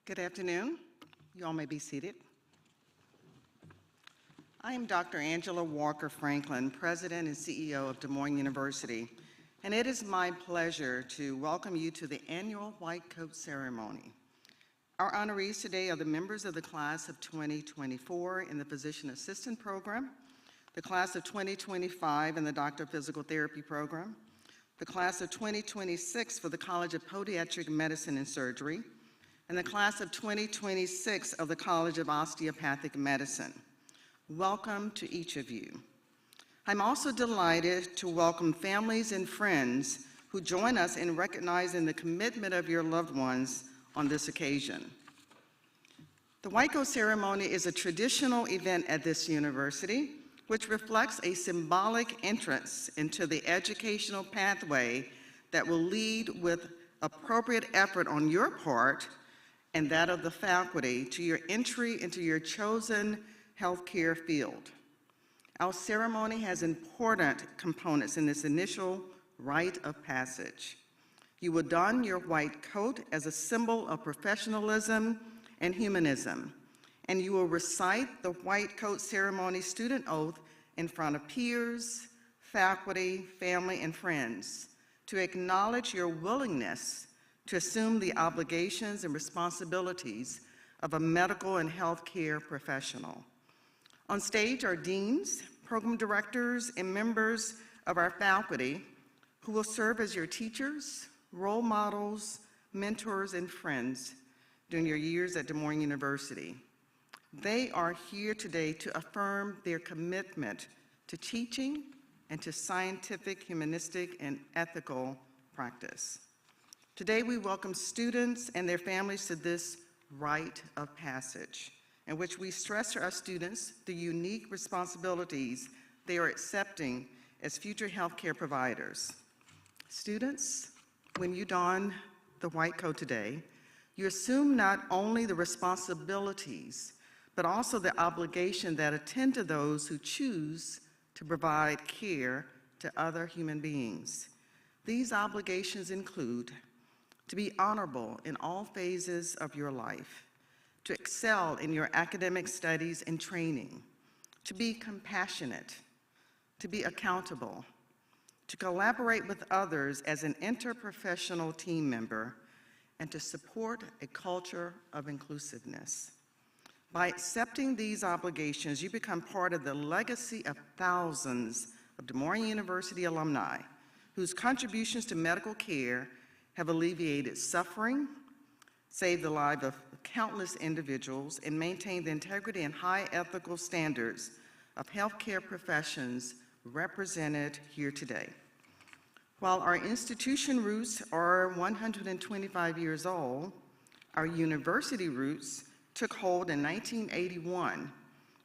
Good afternoon. You all may be seated. I am Dr. Angela Walker Franklin, President and CEO of Des Moines University, and it is my pleasure to welcome you to the annual White Coat Ceremony. Our honorees today are the members of the class of 2024 in the Physician Assistant Program, the class of 2025 in the Doctor of Physical Therapy Program, the class of 2026 for the College of Podiatric Medicine and Surgery, and the class of 2026 of the College of Osteopathic Medicine. Welcome to each of you. I'm also delighted to welcome families and friends who join us in recognizing the commitment of your loved ones on this occasion. The White Coat Ceremony is a traditional event at this university, which reflects a symbolic entrance into the educational pathway that will lead with appropriate effort on your part and that of the faculty to your entry into your chosen healthcare field. Our ceremony has important components in this initial rite of passage. You will don your white coat as a symbol of professionalism and humanism, and you will recite the White Coat Ceremony student oath in front of peers, faculty, family, and friends to acknowledge your willingness to assume the obligations and responsibilities of a medical and healthcare professional. On stage are deans, program directors, and members of our faculty who will serve as your teachers, role models, mentors, and friends during your years at Des Moines University. They are here today to affirm their commitment to teaching and to scientific, humanistic, and ethical practice. Today, we welcome students and their families to this rite of passage, in which we stress to our students the unique responsibilities they are accepting as future healthcare providers. Students, when you don the white coat today, you assume not only the responsibilities, but also the obligation that attend to those who choose to provide care to other human beings. These obligations include to be honorable in all phases of your life, to excel in your academic studies and training, to be compassionate, to be accountable, to collaborate with others as an interprofessional team member, and to support a culture of inclusiveness. By accepting these obligations, you become part of the legacy of thousands of Des Moines University alumni whose contributions to medical care have alleviated suffering, saved the lives of countless individuals, and maintained the integrity and high ethical standards of healthcare professions represented here today. While our institution roots are 125 years old, our university roots took hold in 1981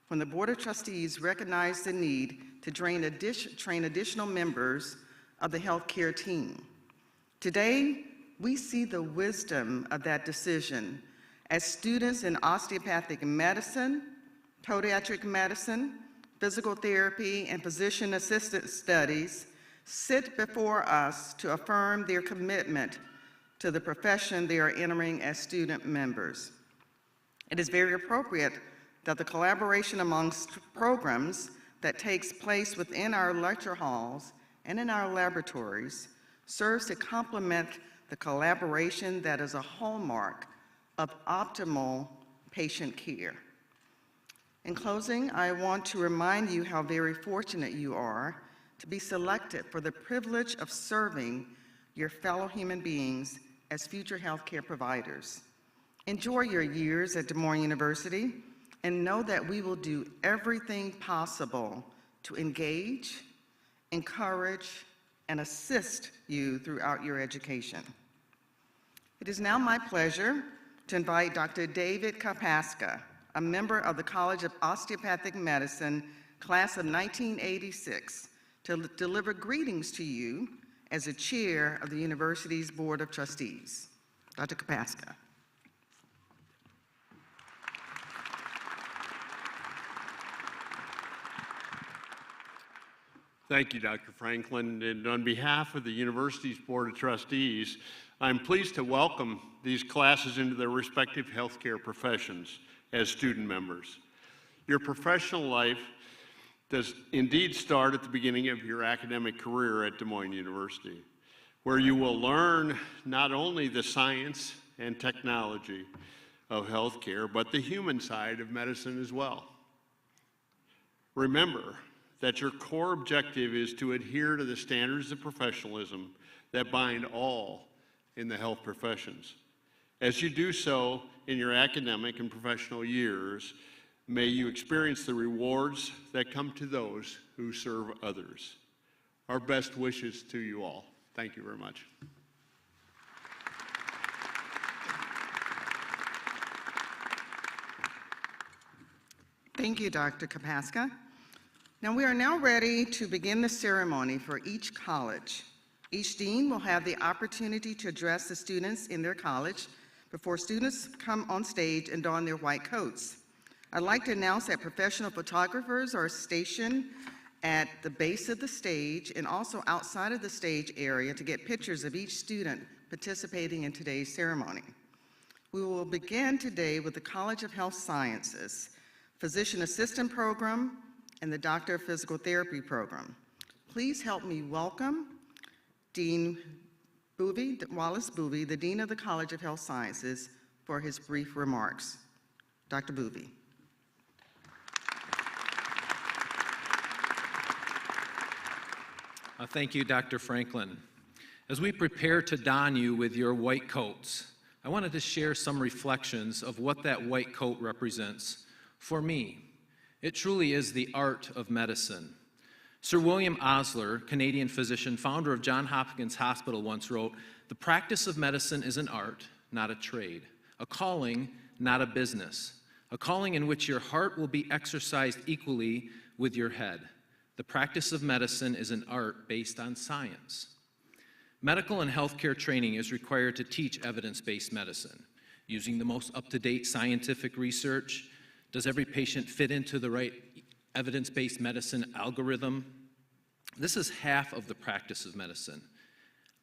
when the Board of Trustees recognized the need to train additional members of the healthcare team. Today, we see the wisdom of that decision as students in osteopathic medicine, podiatric medicine, physical therapy, and physician assistant studies sit before us to affirm their commitment to the profession they are entering as student members. It is very appropriate that the collaboration amongst programs that takes place within our lecture halls and in our laboratories serves to complement the collaboration that is a hallmark of optimal patient care. In closing, I want to remind you how very fortunate you are to be selected for the privilege of serving your fellow human beings as future healthcare providers. Enjoy your years at Des Moines University and know that we will do everything possible to engage, encourage, and assist you throughout your education. It is now my pleasure to invite Dr. David Kapaska, a member of the College of Osteopathic Medicine, class of 1986, to deliver greetings to you as the chair of the university's Board of Trustees. Dr. Kapaska. Thank you, Dr. Franklin. And on behalf of the university's Board of Trustees, I'm pleased to welcome these classes into their respective healthcare professions as student members. Your professional life does indeed start at the beginning of your academic career at Des Moines University, where you will learn not only the science and technology of healthcare, but the human side of medicine as well. Remember that your core objective is to adhere to the standards of professionalism that bind all in the health professions. As you do so in your academic and professional years, may you experience the rewards that come to those who serve others. Our best wishes to you all. Thank you very much. Thank you, Dr. Kapaska. Now we are now ready to begin the ceremony for each college. Each dean will have the opportunity to address the students in their college before students come on stage and don their white coats. I'd like to announce that professional photographers are stationed at the base of the stage and also outside of the stage area to get pictures of each student participating in today's ceremony. We will begin today with the College of Health Sciences, Physician Assistant Program, and the Doctor of Physical Therapy Program. Please help me welcome Dean Wallace Boovey, the Dean of the College of Health Sciences, for his brief remarks. Dr. Boovey. Thank you, Dr. Franklin. As we prepare to don you with your white coats, I wanted to share some reflections of what that white coat represents for me. It truly is the art of medicine. Sir William Osler, Canadian physician, founder of Johns Hopkins Hospital, once wrote, "The practice of medicine is an art, not a trade, a calling, not a business, a calling in which your heart will be exercised equally with your head. The practice of medicine is an art based on science." Medical and healthcare training is required to teach evidence-based medicine, using the most up-to-date scientific research. Does every patient fit into the right evidence-based medicine algorithm? This is half of the practice of medicine.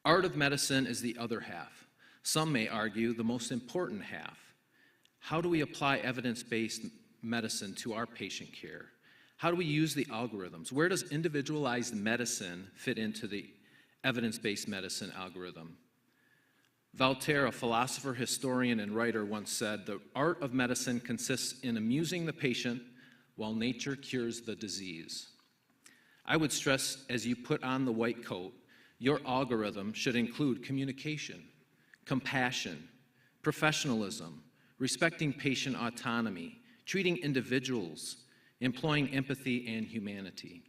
Art of medicine is the other half. Some may argue the most important half. How do we apply evidence-based medicine to our patient care? How do we use the algorithms? Where does individualized medicine fit into the evidence-based medicine algorithm? Voltaire, a philosopher, historian, and writer, once said, "The art of medicine consists in amusing the patient while nature cures the disease." I would stress, as you put on the white coat, your algorithm should include communication, compassion, professionalism, respecting patient autonomy, treating individuals, employing empathy and humanity.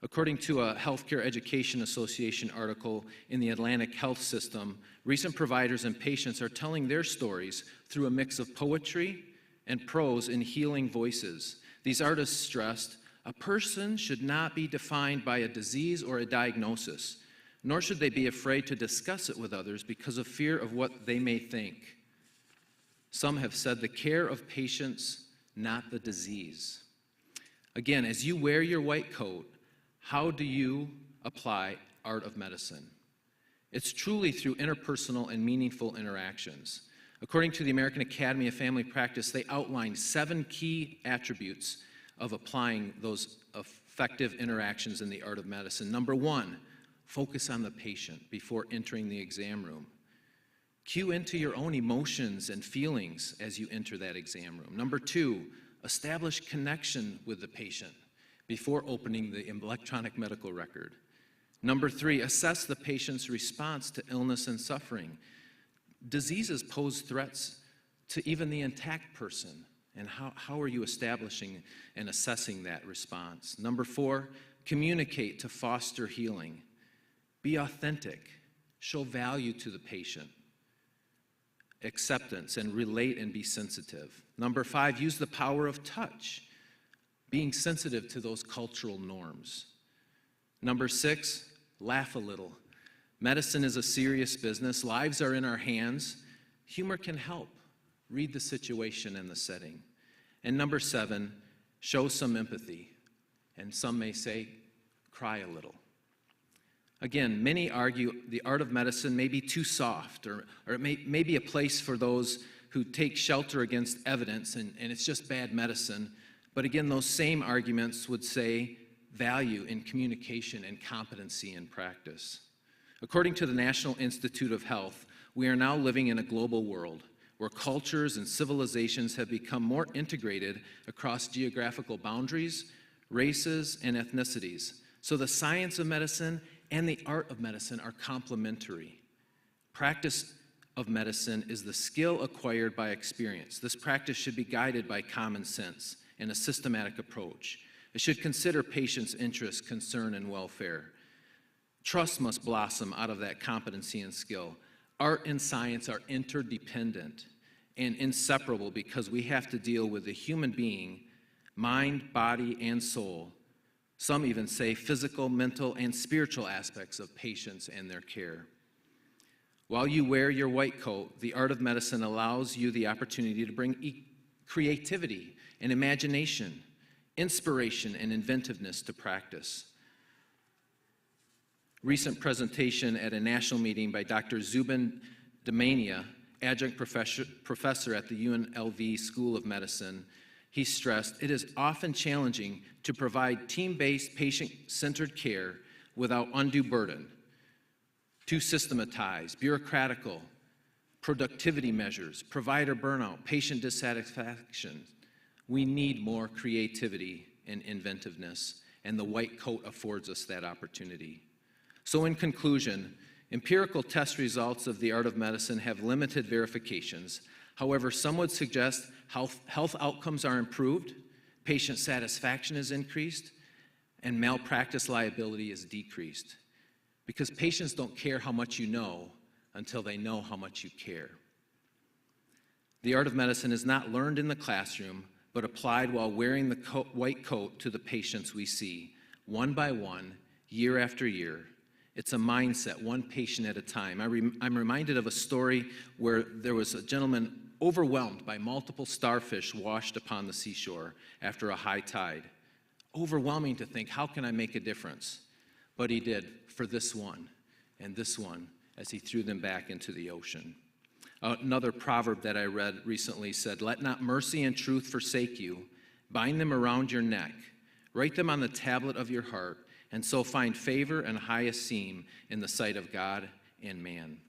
According to a Healthcare Education Association article in the Atlantic Health System, recent providers and patients are telling their stories through a mix of poetry and prose in healing voices. These artists stressed, "A person should not be defined by a disease or a diagnosis, nor should they be afraid to discuss it with others because of fear of what they may think." Some have said the care of patients, not the disease. Again, as you wear your white coat, how do you apply art of medicine? It's truly through interpersonal and meaningful interactions. According to the American Academy of Family Practice, they outlined 7 key attributes of applying those effective interactions in the art of medicine. Number 1, focus on the patient before entering the exam room. Cue into your own emotions and feelings as you enter that exam room. Number 2, establish connection with the patient before opening the electronic medical record. Number 3, assess the patient's response to illness and suffering. Diseases pose threats to even the intact person, and how are you establishing and assessing that response? Number 4, communicate to foster healing. Be authentic, show value to the patient, acceptance, and relate and be sensitive. Number 5, use the power of touch, being sensitive to those cultural norms. Number 6, laugh a little. Medicine is a serious business. Lives are in our hands. Humor can help. Read the situation and the setting. And number 7, show some empathy. And some may say, cry a little. Again, many argue the art of medicine may be too soft, or it may be a place for those who take shelter against evidence, and it's just bad medicine. But again, those same arguments would say value in communication and competency in practice. According to the National Institute of Health, we are now living in a global world where cultures and civilizations have become more integrated across geographical boundaries, races, and ethnicities. So the science of medicine and the art of medicine are complementary. Practice of medicine is the skill acquired by experience. This practice should be guided by common sense and a systematic approach. It should consider patients' interests, concern, and welfare. Trust must blossom out of that competency and skill. Art and science are interdependent and inseparable because we have to deal with the human being, mind, body, and soul. Some even say physical, mental, and spiritual aspects of patients and their care. While you wear your white coat, the art of medicine allows you the opportunity to bring creativity and imagination, inspiration, and inventiveness to practice. Recent presentation at a national meeting by Dr. Zubin Damania, adjunct professor at the UNLV School of Medicine, he stressed, it is often challenging to provide team-based, patient-centered care without undue burden. Too systematized, bureaucratical, productivity measures, provider burnout, patient dissatisfaction. We need more creativity and inventiveness, and the white coat affords us that opportunity. So in conclusion, empirical test results of the art of medicine have limited verifications. However, some would suggest health outcomes are improved, patient satisfaction is increased, and malpractice liability is decreased. Because patients don't care how much you know until they know how much you care. The art of medicine is not learned in the classroom, but applied while wearing the white coat to the patients we see, one by one, year after year. It's a mindset, one patient at a time. I'm reminded of a story where there was a gentleman overwhelmed by multiple starfish washed upon the seashore after a high tide. Overwhelming to think, how can I make a difference? But he did for this one and this one as he threw them back into the ocean. Another proverb that I read recently said, "Let not mercy and truth forsake you. Bind them around your neck. Write them on the tablet of your heart, and so find favor and high esteem in the sight of God and man."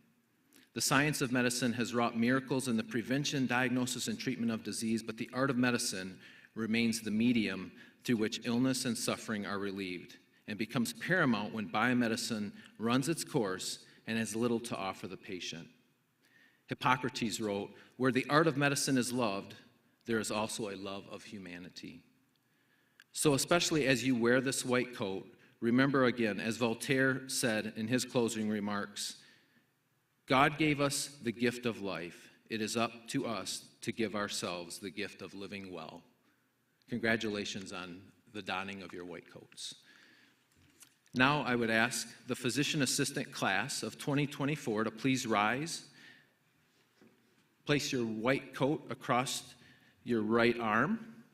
The science of medicine has wrought miracles in the prevention, diagnosis, and treatment of disease, but the art of medicine remains the medium through which illness and suffering are relieved, and becomes paramount when biomedicine runs its course and has little to offer the patient. Hippocrates wrote, "Where the art of medicine is loved, there is also a love of humanity." So especially as you wear this white coat, remember again, as Voltaire said in his closing remarks, God gave us the gift of life. It is up to us to give ourselves the gift of living well. Congratulations on the donning of your white coats. Now I would ask the physician assistant class of 2024 to please rise. Place your white coat across your right arm.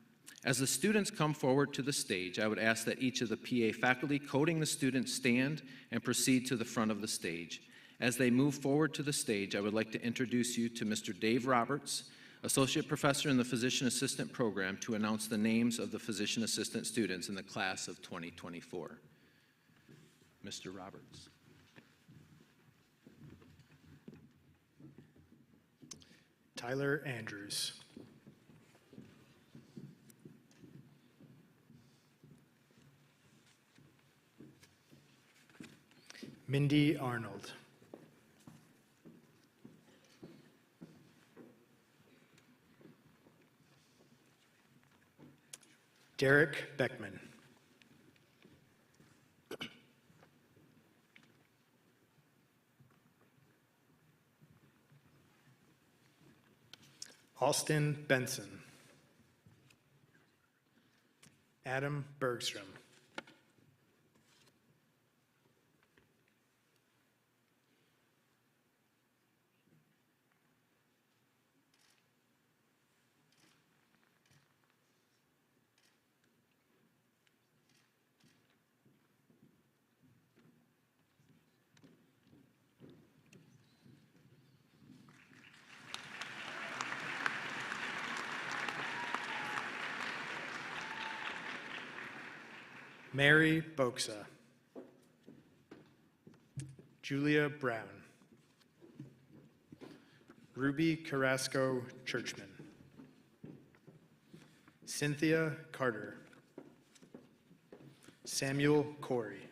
As the students come forward to the stage, I would ask that each of the PA faculty coating the students stand and proceed to the front of the stage. As they move forward to the stage, I would like to introduce you to Mr. Dave Roberts, Associate Professor in the Physician Assistant Program, to announce the names of the Physician Assistant students in the class of 2024. Mr. Roberts. Tyler Andrews. Mindy Arnold. Derek Beckman. Austin Benson. Adam Bergstrom. Mary Boxa. Julia Brown. Ruby Carrasco Churchman. Cynthia Carter. Samuel Corey.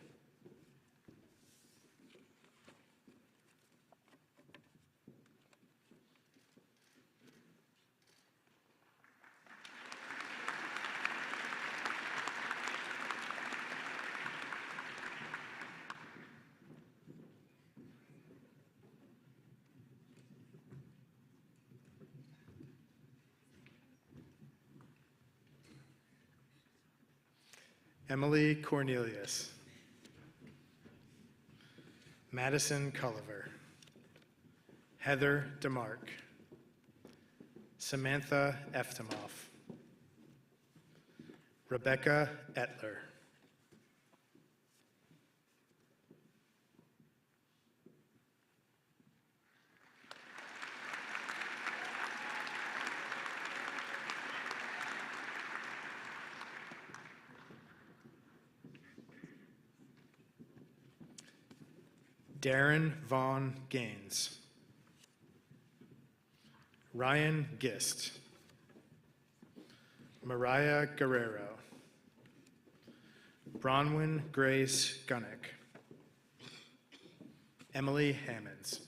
Emily Cornelius. Madison Culliver. Heather DeMark. Samantha Eftimoff. Rebecca Etler. Darren Vaughn Gaines. Ryan Gist. Mariah Guerrero. Bronwyn Grace Gunnick. Emily Hammonds.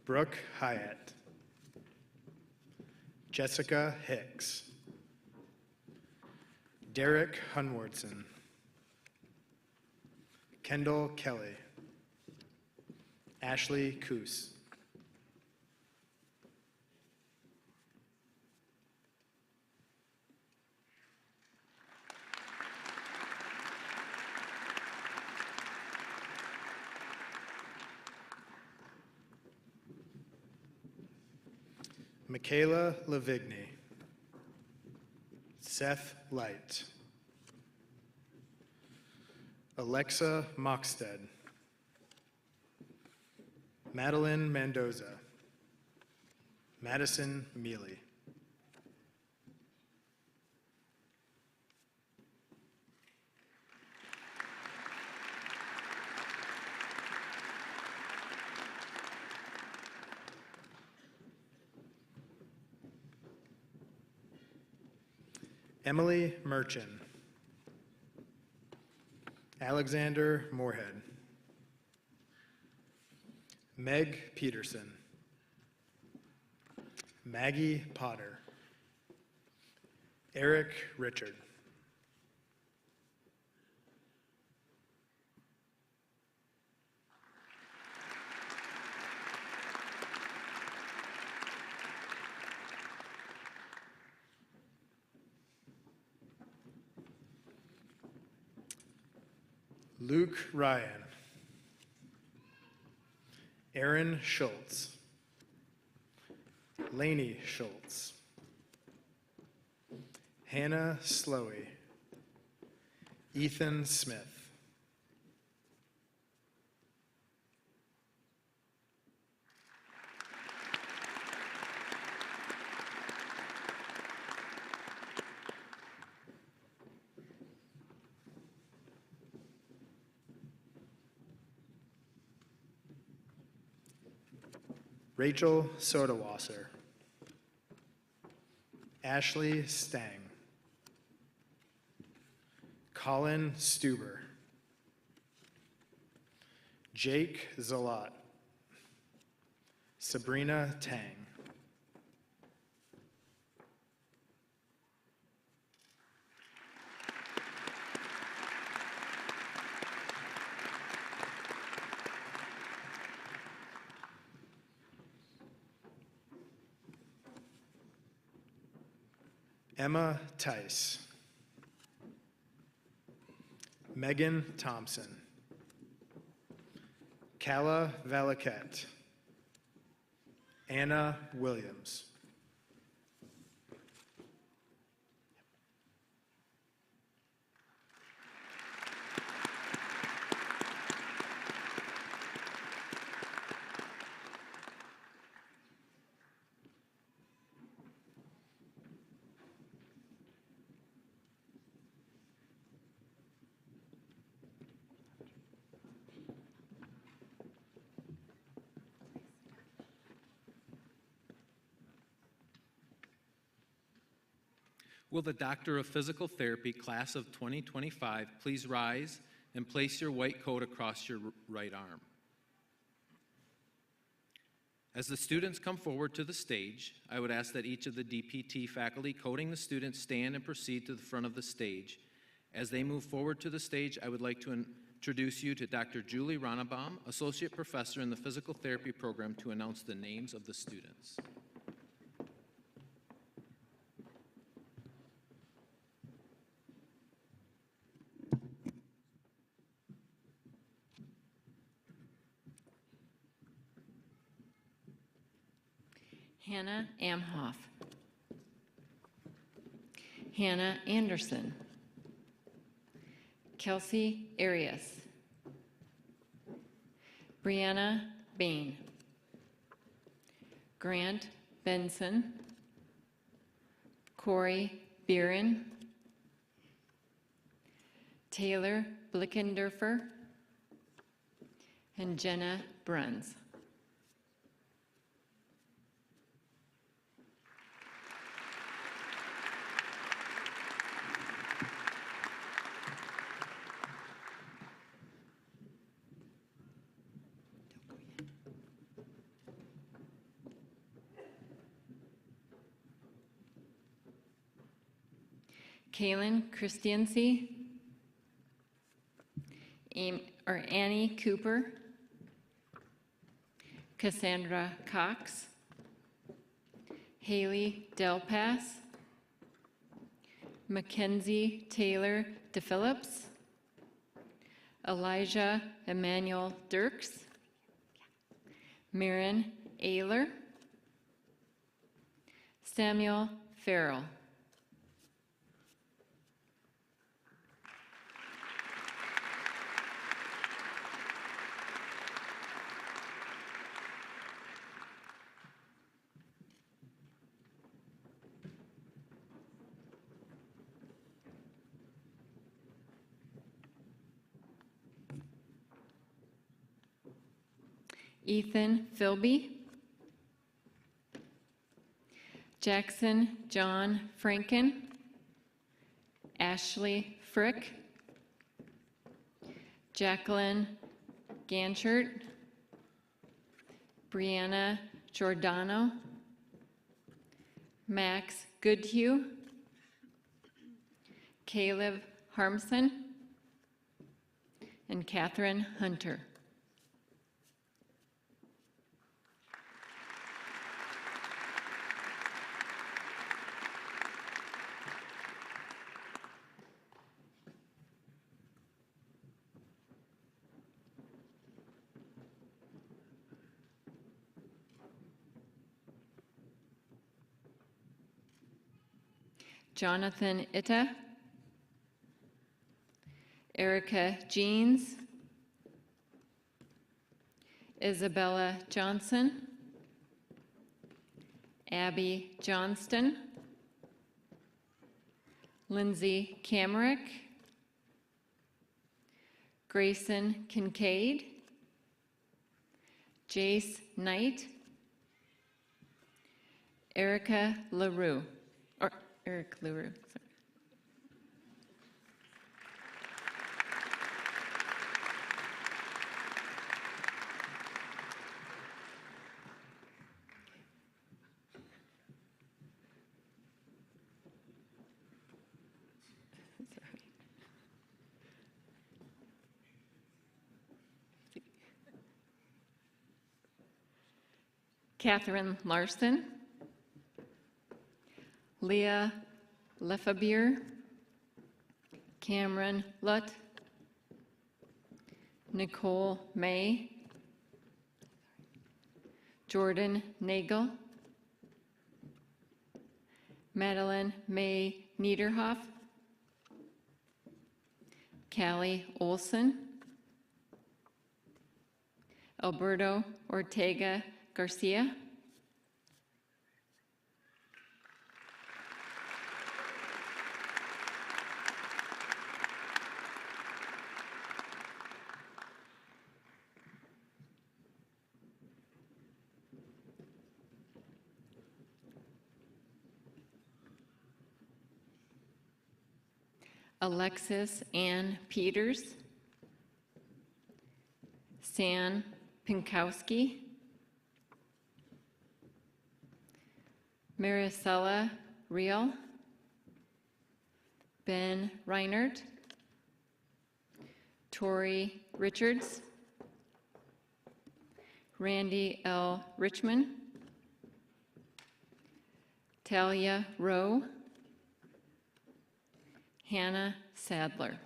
Brooke Hyatt. Jessica Hicks. Derek Hunwardson. Kendall Kelly. Ashley Coos. Michaela Lavigny. Seth Light. Alexa Moxted. Madeline Mendoza. Madison Mealy. Emily Merchant. Alexander Moorhead. Meg Peterson. Maggie Potter. Eric Richard. Luke Ryan. Aaron Schultz. Lainey Schultz. Hannah Slowey. Ethan Smith. Rachel Sodawasser. Ashley Stang. Colin Stuber. Jake Zalat. Sabrina Tang. Emma Tice. Megan Thompson. Calla Valaket. Anna Williams. Will the Doctor of Physical Therapy class of 2025 please rise and place your white coat across your right arm? As the students come forward to the stage, I would ask that each of the DPT faculty coating the students stand and proceed to the front of the stage. As they move forward to the stage, I would like to introduce you to Dr. Julie Ronnebaum, Associate Professor in the Physical Therapy Program, to announce the names of the students. Hannah Amhoff, Hannah Anderson, Kelsey Arias, Brianna Bain, Grant Benson, Corey Beeren, Taylor Blickendorfer, and Jenna Bruns. Kaylin Christianse, Annie Cooper, Cassandra Cox, Haley Delpass, Mackenzie Taylor DePhillips, Elijah Emmanuel Dirks, Marin Ayler, Samuel Farrell. Ethan Philby, Jackson John Franken, Ashley Frick, Jacqueline Ganchert, Brianna Giordano, Max Goodhue, Caleb Harmson, and Catherine Hunter. Jonathan Itta, Erica Jeans, Isabella Johnson, Abby Johnston, Lindsay Kamerick, Grayson Kincaid, Jace Knight, Erica LaRue. Eric LaRue, sorry. Catherine Larson, Leah Lefebvre, Cameron Lutt, Nicole May, Jordan Nagel, Madeline May Niederhoff, Callie Olson, Alberto Ortega Garcia, Alexis Ann Peters, San Pinkowski, Maricela Real, Ben Reinert, Tori Richards, Randy L. Richmond, Talia Rowe, Hannah Sadler.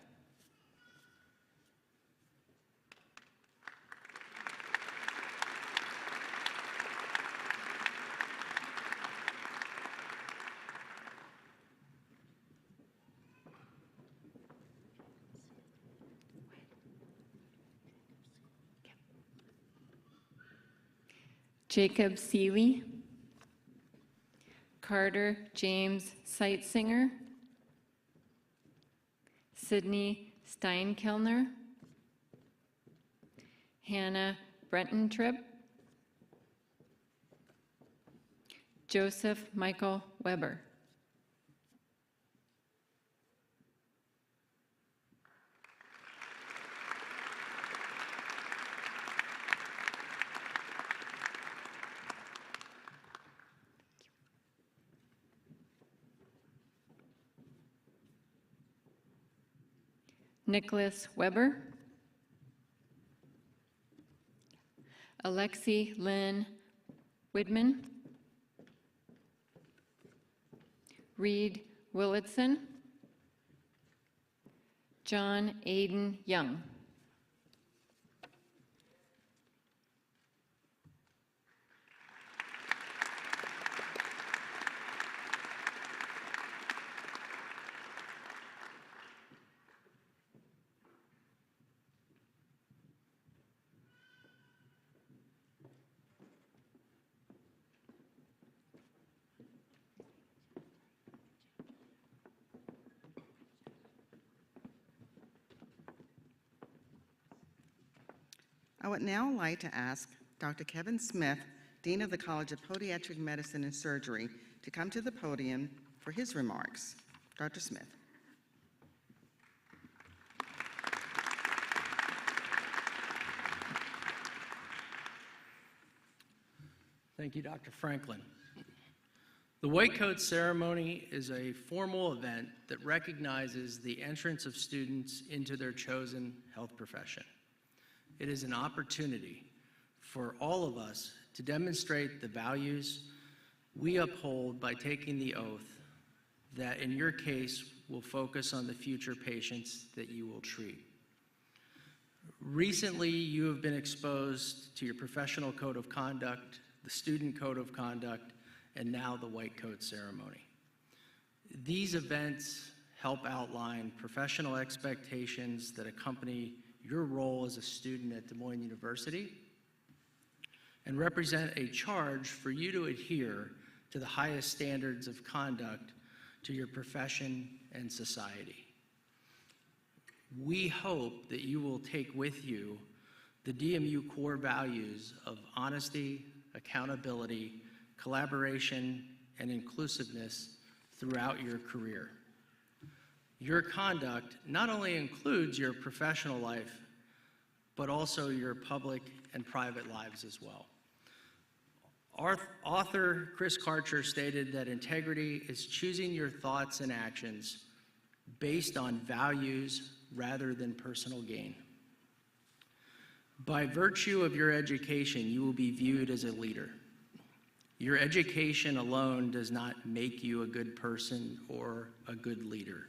Jacob Seeley, Carter James Seitsinger, Sydney Steinkellner, Hannah Brenton-Tripp, Joseph Michael Weber. Nicholas Weber, Alexi Lynn Widman, Reed Willitson, John Aiden Young. I would now like to ask Dr. Kevin Smith, Dean of the College of Podiatric Medicine and Surgery, to come to the podium for his remarks. Dr. Smith. Thank you, Dr. Franklin. The White Coat Ceremony is a formal event that recognizes the entrance of students into their chosen health profession. It is an opportunity for all of us to demonstrate the values we uphold by taking the oath that, in your case, will focus on the future patients that you will treat. Recently, you have been exposed to your professional code of conduct, the student code of conduct, and now the White Coat Ceremony. These events help outline professional expectations that accompany your role as a student at Des Moines University and represent a charge for you to adhere to the highest standards of conduct to your profession and society. We hope that you will take with you the DMU core values of honesty, accountability, collaboration, and inclusiveness throughout your career. Your conduct not only includes your professional life, but also your public and private lives as well. Our author, Chris Karcher, stated that integrity is choosing your thoughts and actions based on values rather than personal gain. By virtue of your education, you will be viewed as a leader. Your education alone does not make you a good person or a good leader.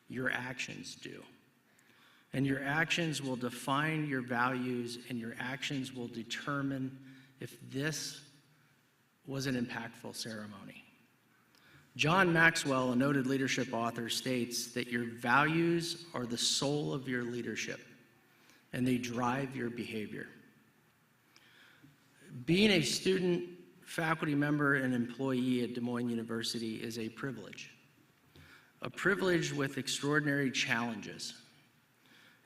Your actions do. And your actions will define your values, and your actions will determine if this was an impactful ceremony. John Maxwell, a noted leadership author, states that your values are the soul of your leadership, and they drive your behavior. Being a student, faculty member, and employee at Des Moines University is a privilege with extraordinary challenges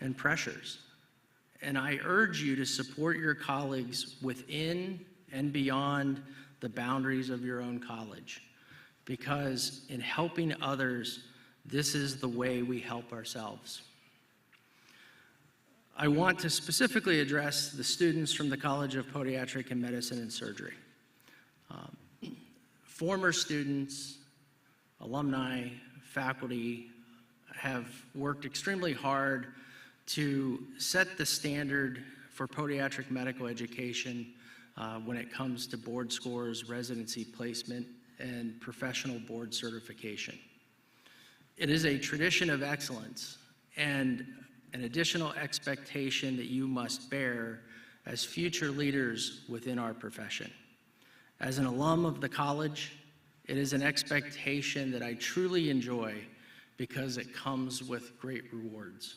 and pressures. And I urge you to support your colleagues within and beyond the boundaries of your own college, because in helping others, This is the way we help ourselves. I want to specifically address the students from the College of Podiatric and Medicine and Surgery. Former students, alumni, faculty have worked extremely hard to set the standard for podiatric medical education when it comes to board scores, residency placement, and professional board certification. It is a tradition of excellence and an additional expectation that you must bear as future leaders within our profession. As an alum of the college, it is an expectation that I truly enjoy because it comes with great rewards.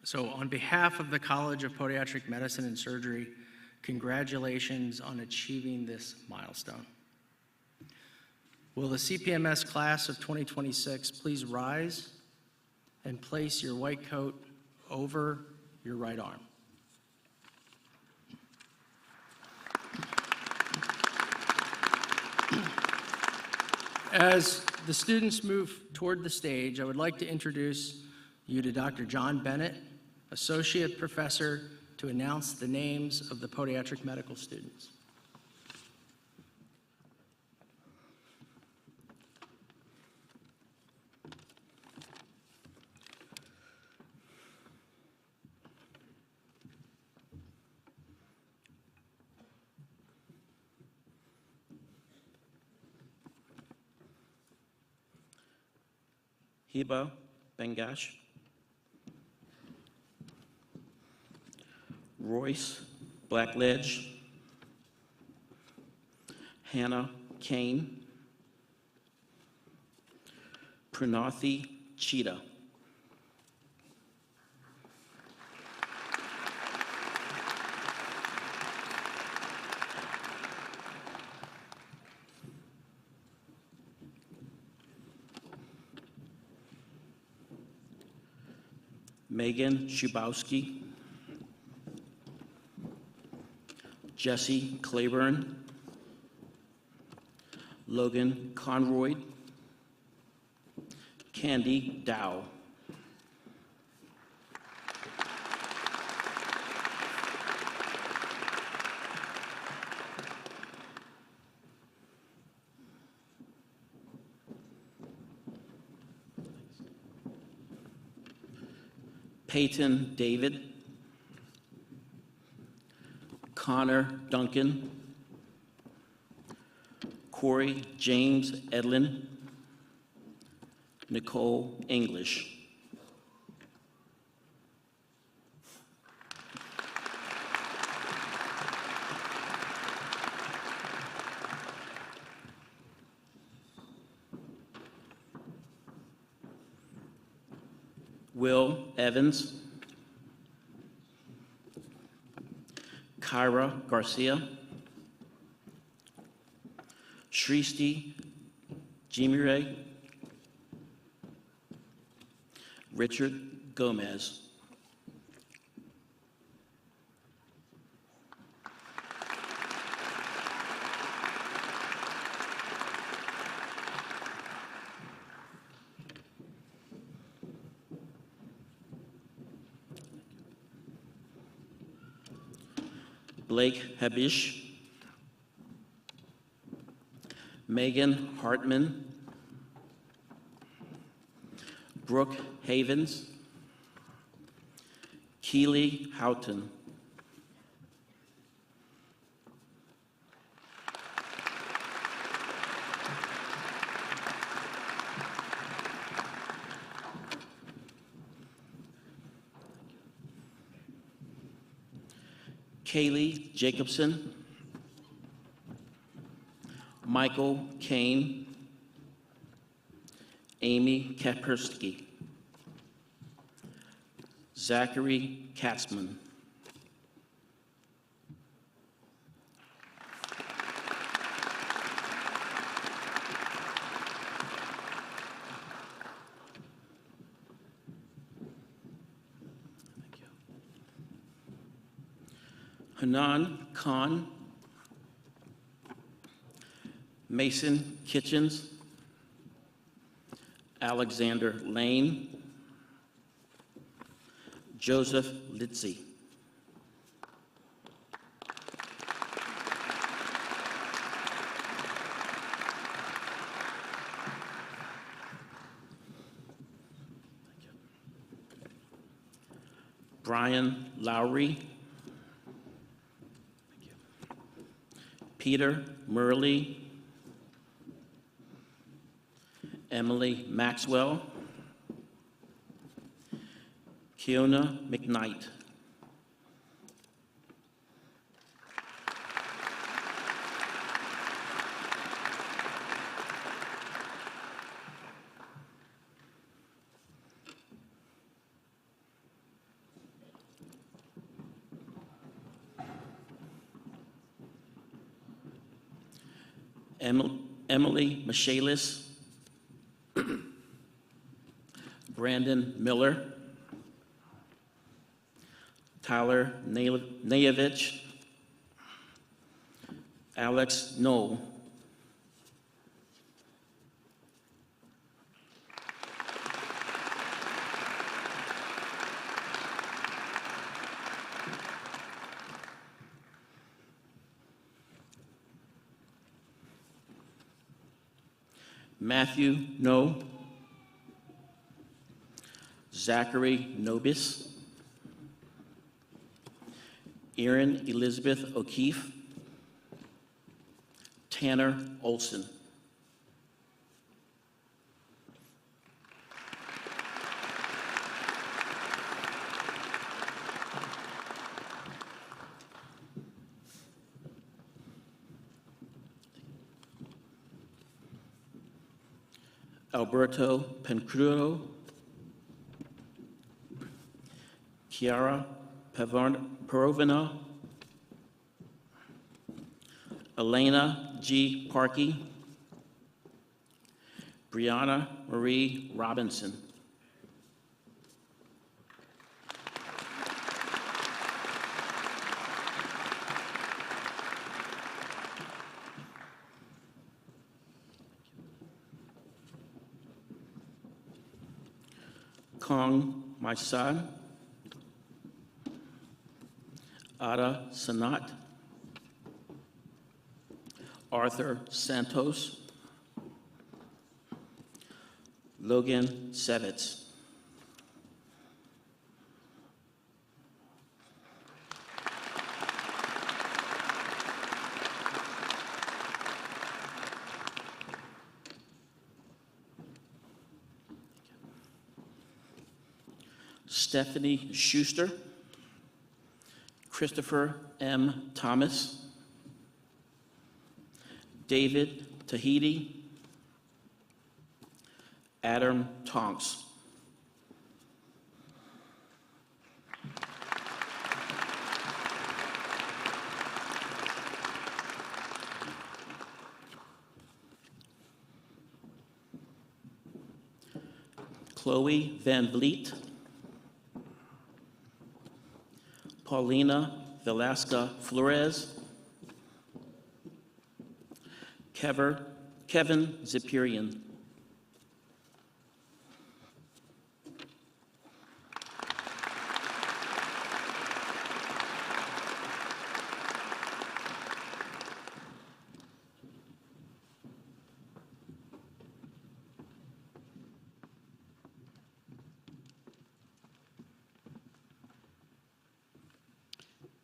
So on behalf of the College of Podiatric Medicine and Surgery, congratulations on achieving this milestone. Will the CPMS class of 2026 please rise and place your white coat over your right arm? As the students move toward the stage, I would like to introduce you to Dr. John Bennett, Associate Professor, to announce the names of the podiatric medical students. Hiba Bengash, Royce Blackledge, Hannah Kane, Pranathi Cheetah. Megan Schubowski, Jesse Claiborne, Logan Conroy, Candy Dow. Peyton David, Connor Duncan, Corey James Edlin, Nicole English. Will Evans, Kyra Garcia, Shrishti Jimire, Richard Gomez. Blake Habish, Megan Hartman, Brooke Havens, Keely Houghton. Kaylee Jacobson, Michael Kane, Amy Kapersky, Zachary Katzman. Hanan Khan, Mason Kitchens, Alexander Lane, Joseph Litzy. Brian Lowry, Peter Murley, Emily Maxwell, Kiona McKnight. Emily Michaelis, Brandon Miller, Tyler Nayevich, Alex Knoll, Matthew No, Zachary Nobis, Erin Elizabeth O'Keefe, Tanner Olson. Alberto Pencrudo, Chiara Perovina, Elena G. Parkey, Brianna Marie Robinson. Kong My Son, Ada Sanat, Arthur Santos, Logan Sevitz. Stephanie Schuster, Christopher M. Thomas, David Tahiti, Adam Tonks. Chloe Van Vliet, Paulina Velasca Flores, Kevin Zipirian.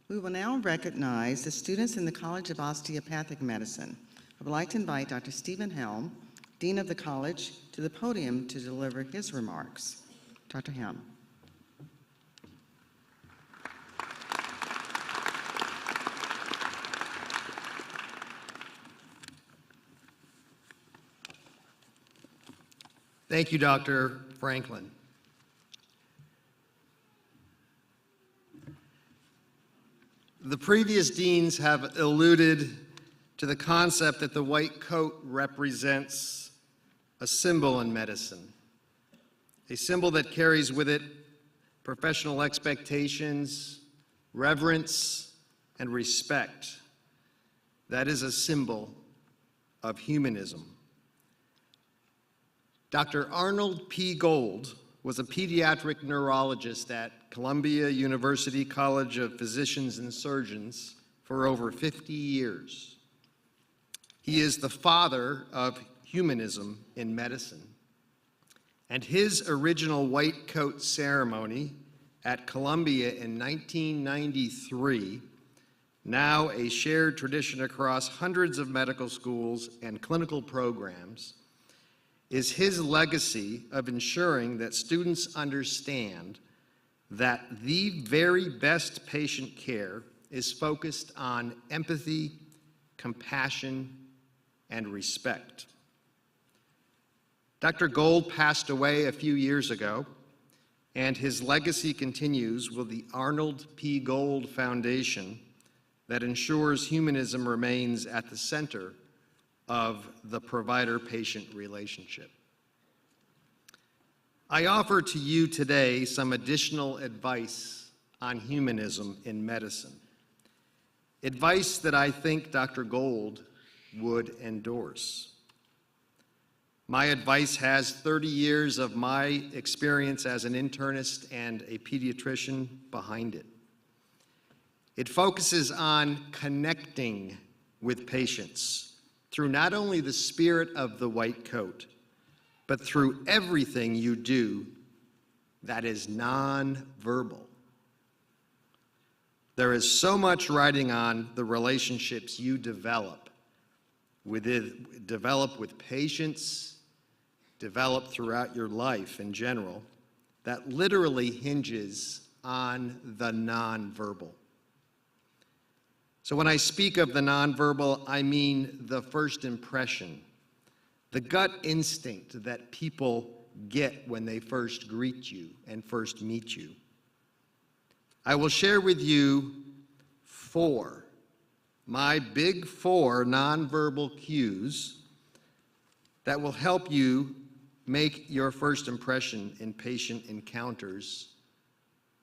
We will now recognize the students in the College of Osteopathic Medicine. I would like to invite Dr. Stephen Helm, Dean of the College, to the podium to deliver his remarks. Dr. Helm. Thank you, Dr. Franklin. The previous deans have alluded to the concept that the white coat represents a symbol in medicine, a symbol that carries with it professional expectations, reverence, and respect. That is a symbol of humanism. Dr. Arnold P. Gold was a pediatric neurologist at Columbia University College of Physicians and Surgeons for over 50 years. He is the father of humanism in medicine, and his original white coat ceremony at Columbia in 1993, now a shared tradition across hundreds of medical schools and clinical programs, is his legacy of ensuring that students understand that the very best patient care is focused on empathy, compassion, and respect. Dr. Gold passed away a few years ago, and his legacy continues with the Arnold P. Gold Foundation that ensures humanism remains at the center of the provider-patient relationship. I offer to you today some additional advice on humanism in medicine, advice that I think Dr. Gold would endorse. My advice has 30 years of my experience as an internist and a pediatrician behind it. It focuses on connecting with patients through not only the spirit of the white coat, but through everything you do that is nonverbal. There is so much riding on the relationships you develop with patients, develop throughout your life in general, that literally hinges on the nonverbal. So when I speak of the nonverbal, I mean the first impression, the gut instinct that people get when they first greet you and first meet you. I will share with you my big four nonverbal cues that will help you make your first impression in patient encounters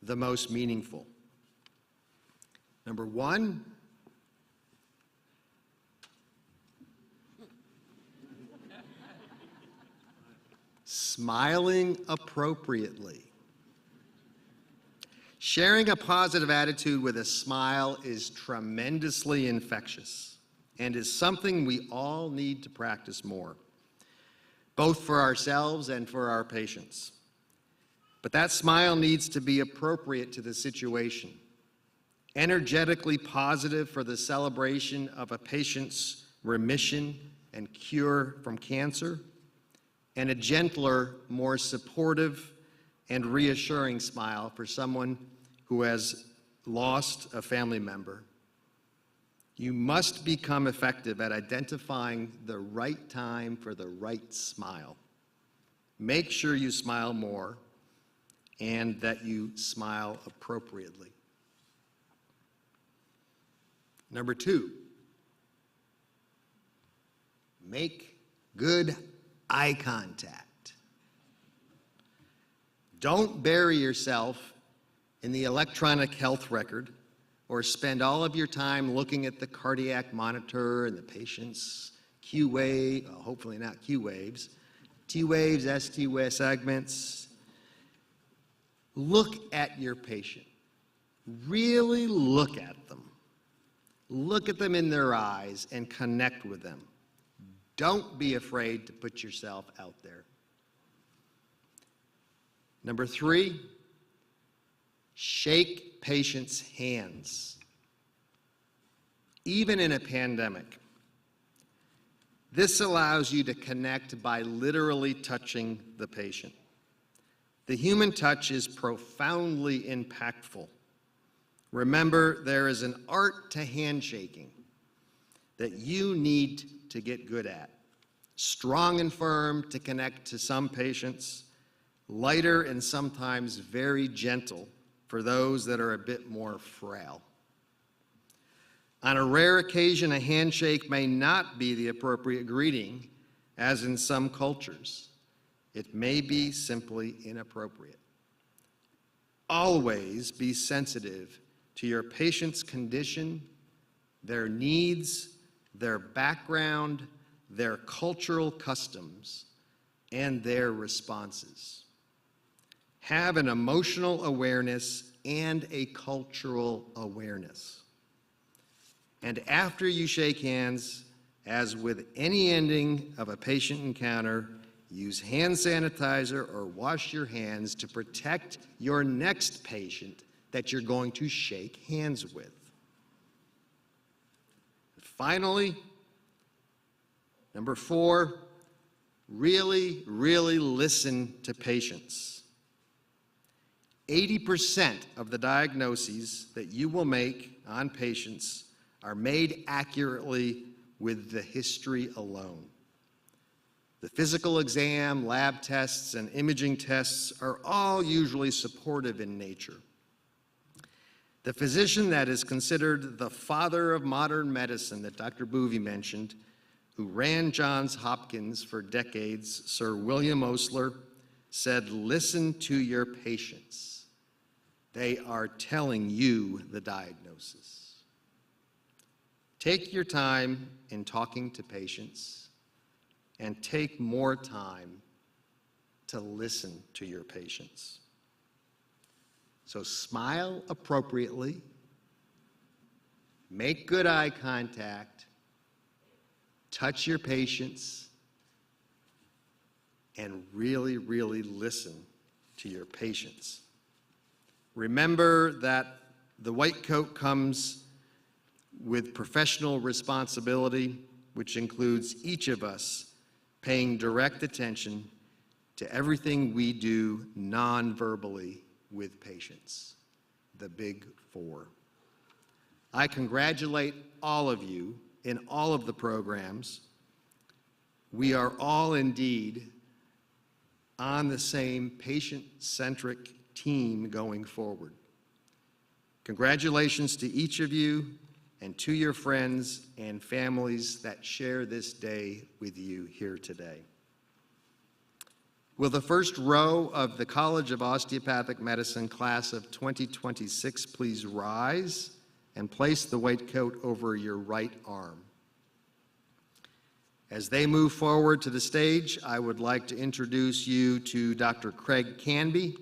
the most meaningful. Number one, smiling appropriately. Sharing a positive attitude with a smile is tremendously infectious and is something we all need to practice more, both for ourselves and for our patients. But that smile needs to be appropriate to the situation, energetically positive for the celebration of a patient's remission and cure from cancer, and a gentler, more supportive and reassuring smile for someone who has lost a family member. You must become effective at identifying the right time for the right smile. Make sure you smile more and that you smile appropriately. Number two, make good eye contact. Don't bury yourself in the electronic health record or spend all of your time looking at the cardiac monitor and the patient's Q wave, hopefully not Q waves, T waves, ST wave segments. Look at your patient. Really look at them. Look at them in their eyes and connect with them. Don't be afraid to put yourself out there. Number three, shake patients' hands. Even in a pandemic, this allows you to connect by literally touching the patient. The human touch is profoundly impactful. Remember, there is an art to handshaking that you need to get good at. Strong and firm to connect to some patients, lighter and sometimes very gentle for those that are a bit more frail. On a rare occasion, a handshake may not be the appropriate greeting, as in some cultures. It may be simply inappropriate. Always be sensitive to your patient's condition, their needs, their background, their cultural customs, and their responses. Have an emotional awareness and a cultural awareness. And after you shake hands, as with any ending of a patient encounter, use hand sanitizer or wash your hands to protect your next patient that you're going to shake hands with. Finally, number 4, really listen to patients. 80% of the diagnoses that you will make on patients are made accurately with the history alone. The physical exam, lab tests, and imaging tests are all usually supportive in nature. The physician that is considered the father of modern medicine that Dr. Boovey mentioned, who ran Johns Hopkins for decades, Sir William Osler, said, "Listen to your patients. They are telling you the diagnosis." Take your time in talking to patients and take more time to listen to your patients. So smile appropriately, make good eye contact, touch your patients, and really listen to your patients. Remember that the white coat comes with professional responsibility, which includes each of us paying direct attention to everything we do non-verbally with patients, the big 4. I congratulate all of you in all of the programs. We are all indeed on the same patient-centric team going forward. Congratulations to each of you and to your friends and families that share this day with you here today. Will the first row of the College of Osteopathic Medicine class of 2026 please rise and place the white coat over your right arm? As they move forward to the stage, I would like to introduce you to Dr. Craig Canby,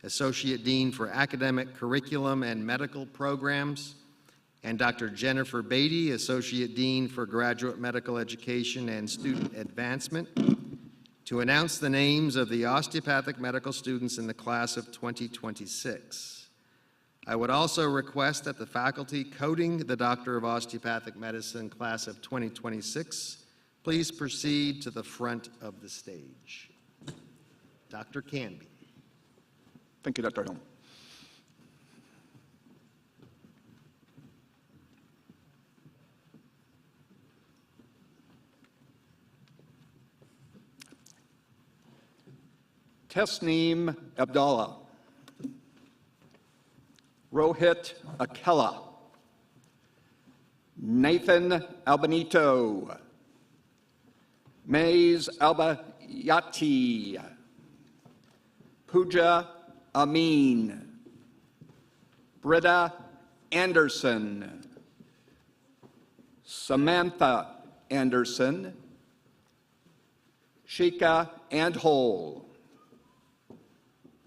Associate Dean for Academic Curriculum and Medical Programs, and Dr. Jennifer Beatty, Associate Dean for Graduate Medical Education and Student Advancement, to announce the names of the osteopathic medical students in the class of 2026. I would also request that the faculty coding the Doctor of Osteopathic Medicine class of 2026 please proceed to the front of the stage. Dr. Canby. Thank you, Dr. Helm. Tasneem Abdallah, Rohit Akella, Nathan Albanito, Mays Albayati, Pooja Amin, Britta Anderson, Samantha Anderson, Shika Andhole,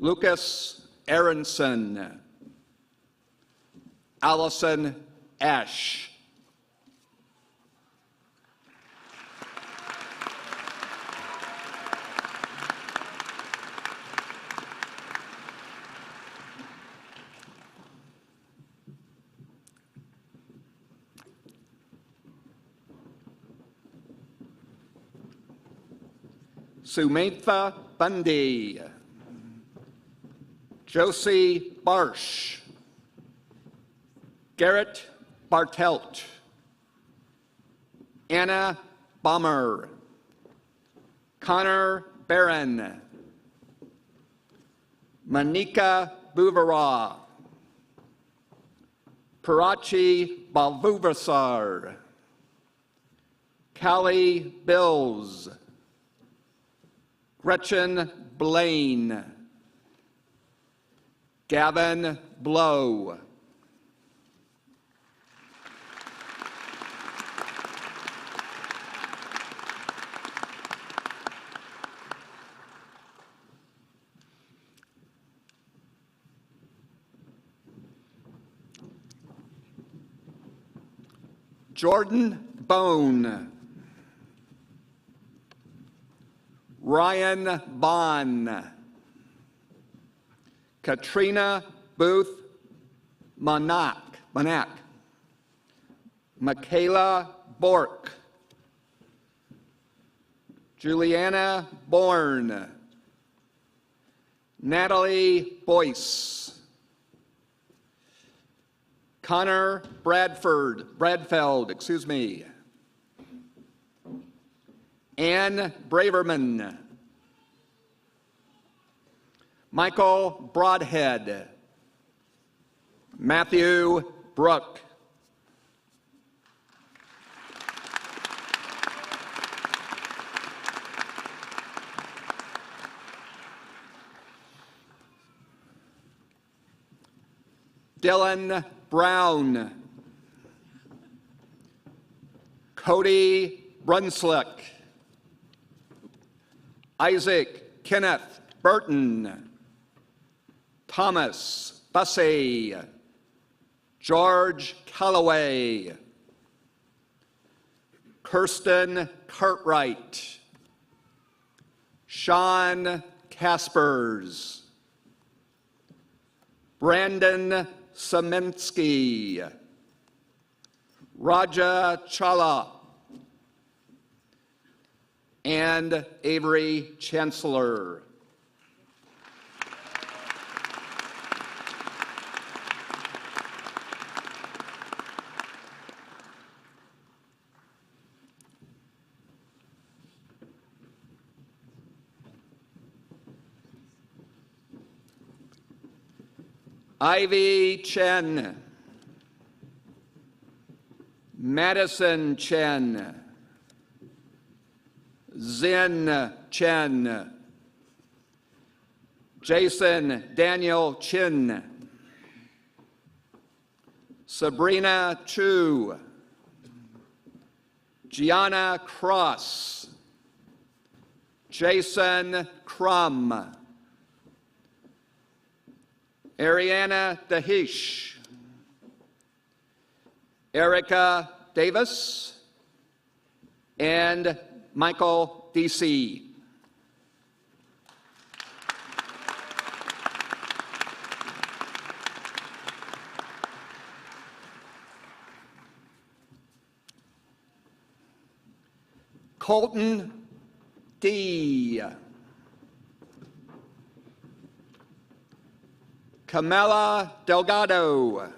Lucas Aronson, Allison Ash. Sumatha Bundy, Josie Barsh, Garrett Bartelt, Anna Bommer, Connor Barron, Manika Buvara, Parachi Balvuvasar, Callie Bills, Gretchen Blaine, Gavin Blow, Jordan Bone. Ryan Bond. Katrina Booth Manak. Michaela Bork. Juliana Bourne. Natalie Boyce. Connor Bradfeld. Ann Braverman. Michael Broadhead. Matthew Brook. Dylan Brown. Cody Brunslick. Isaac Kenneth Burton. Thomas Bussey. George Calloway. Kirsten Cartwright. Sean Caspers. Brandon Semensky. Raja Chala. And Avery Chancellor. Ivy Chen. Madison Chen. Zin Chen. Jason Daniel Chin. Sabrina Chu. Gianna Cross. Jason Crum. Ariana Dahish. Erica Davis. And Michael D.C. Colton D. Camila Delgado.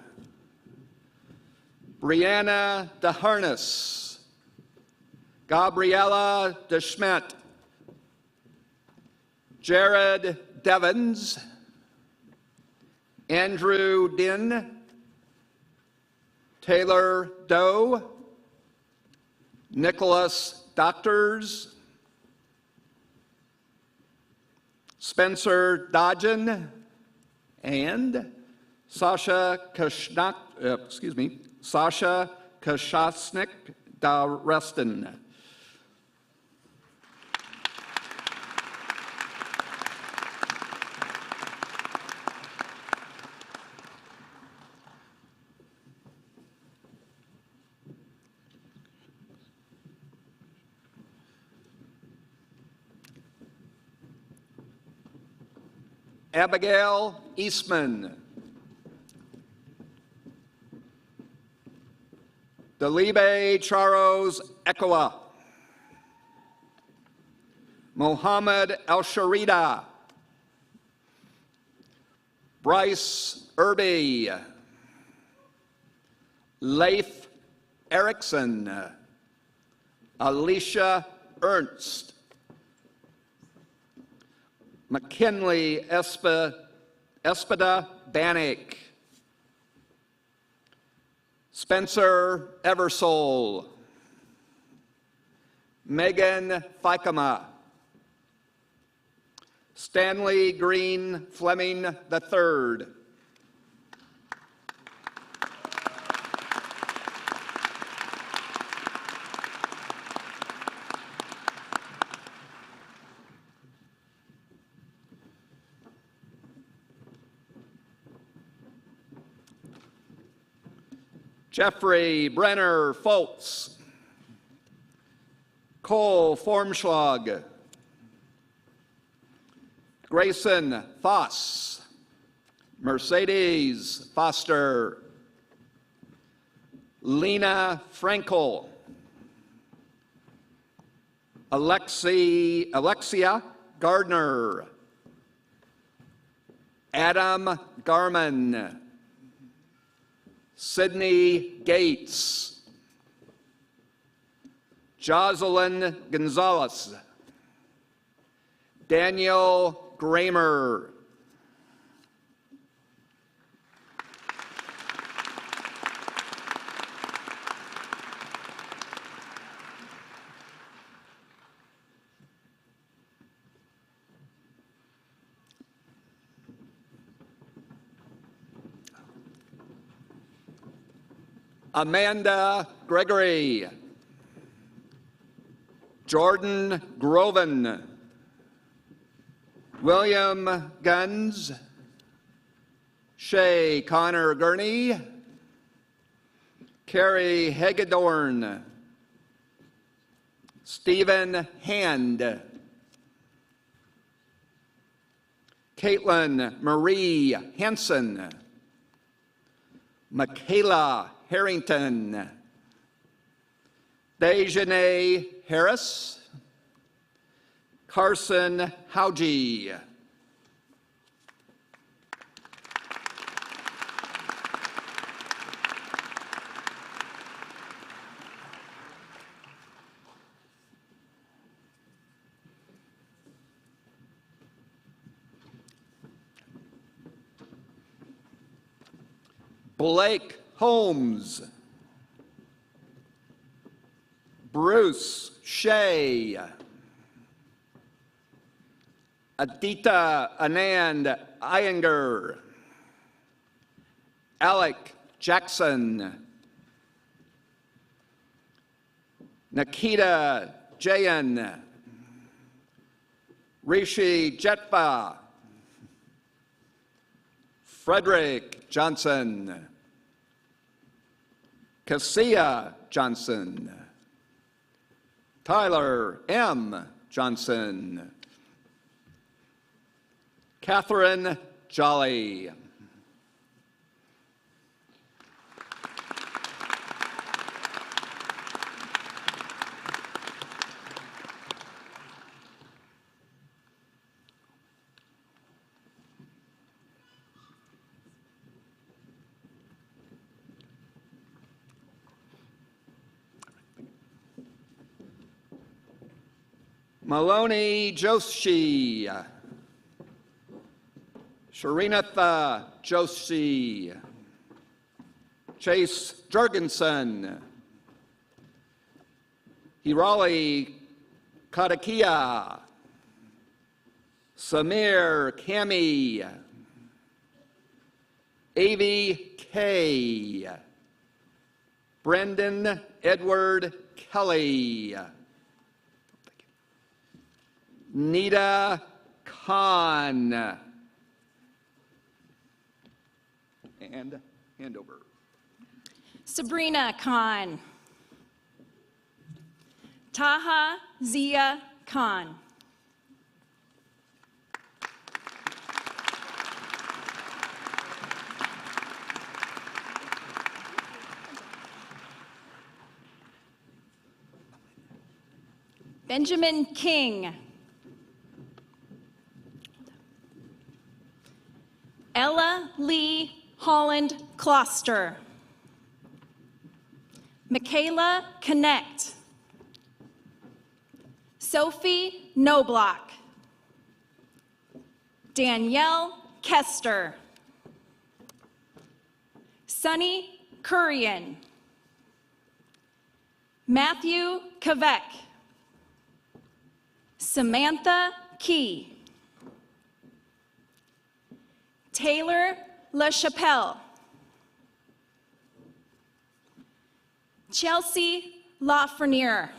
Brianna DeHarness. Gabriella DeSchmidt. Jared Devens. Andrew Din. Taylor Doe. Nicholas Doctors. Spencer Dodgen. And Sasha Kashasnik Darestin. Abigail Eastman. Dalibe Charos Ekoa. Mohammed El Sharida. Bryce Irby. Leif Erickson. Alicia Ernst. McKinley Espeda Bannock. Spencer Eversole. Megan Fikema. Stanley Green Fleming III. Jeffrey Brenner Foltz, Cole Formschlag, Grayson Foss, Mercedes Foster, Lena Frankel, Alexia Gardner, Adam Garman, Sydney Gates, Jocelyn Gonzalez, Daniel Gramer, Amanda Gregory, Jordan Groven, William Guns, Shay Connor Gurney, Carrie Hagedorn, Stephen Hand, Caitlin Marie Hansen, Michaela Harrington, Dejanay Harris, Carson Hauji, Blake Holmes, Bruce Shea, Adita Anand Iyengar, Alec Jackson, Nikita Jayan, Rishi Jetpa, Frederick Johnson, Cassia Johnson, Tyler M. Johnson, Catherine Jolly, Maloney Joshi, Sharinatha Joshi, Chase Jorgensen, Hirali Kadakia, Samir Kami, Avi K, Brendan Edward Kelly, Nita Khan, and handover. Sabrina Khan, Taha Zia Khan, Benjamin King, Ella Lee Holland Kloster, Michaela Connect, Sophie Knobloch, Danielle Kester, Sunny Kurian, Matthew Kavek, Samantha Key, Taylor LaChapelle, Chelsea Lafreniere,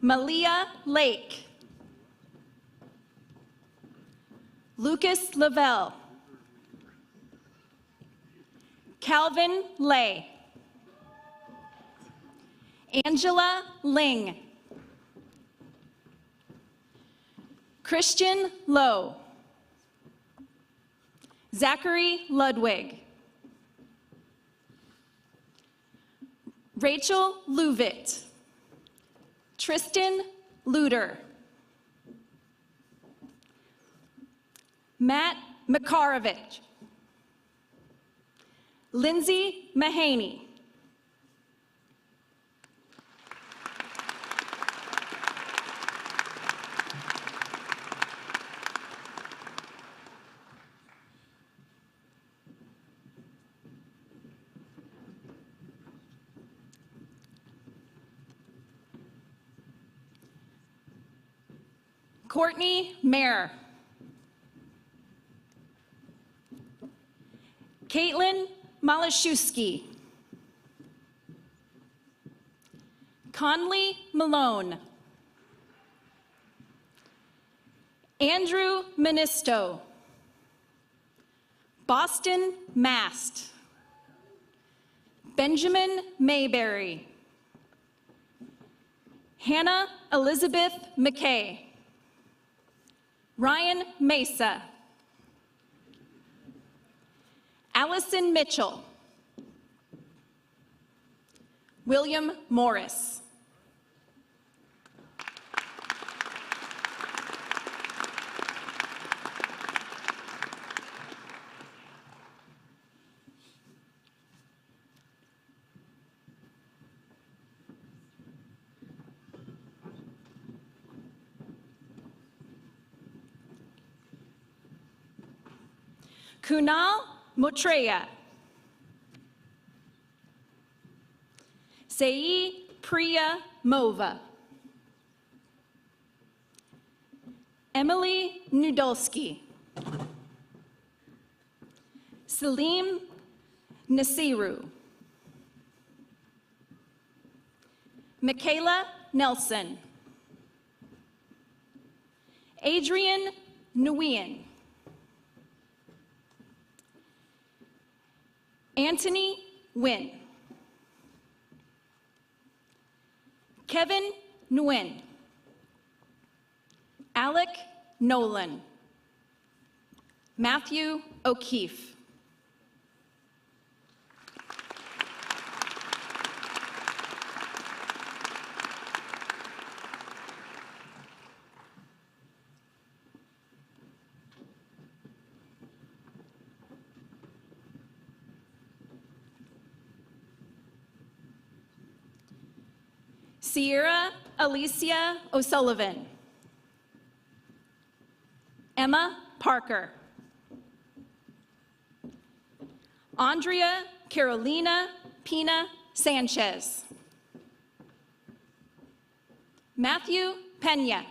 Malia Lake. Lucas Lavelle. Calvin Lay. Angela Ling. Christian Lowe. Zachary Ludwig. Rachel Luvitt. Tristan Luder. Matt Makarovich. Lindsay Mahaney. Courtney Mayer. Caitlin Malashewski. Conley Malone. Andrew Ministo. Boston Mast. Benjamin Mayberry. Hannah Elizabeth McKay. Ryan Mesa. Allison Mitchell. William Morris. Kunal Motreya. Sei Priya Mova. Emily Nudolski. Salim Nasiru. Michaela Nelson. Adrian Nguyen. Anthony Nguyen. Kevin Nguyen. Alec Nolan. Matthew O'Keefe. Sierra Alicia O'Sullivan. Emma Parker. Andrea Carolina Pina Sanchez. Matthew Pena.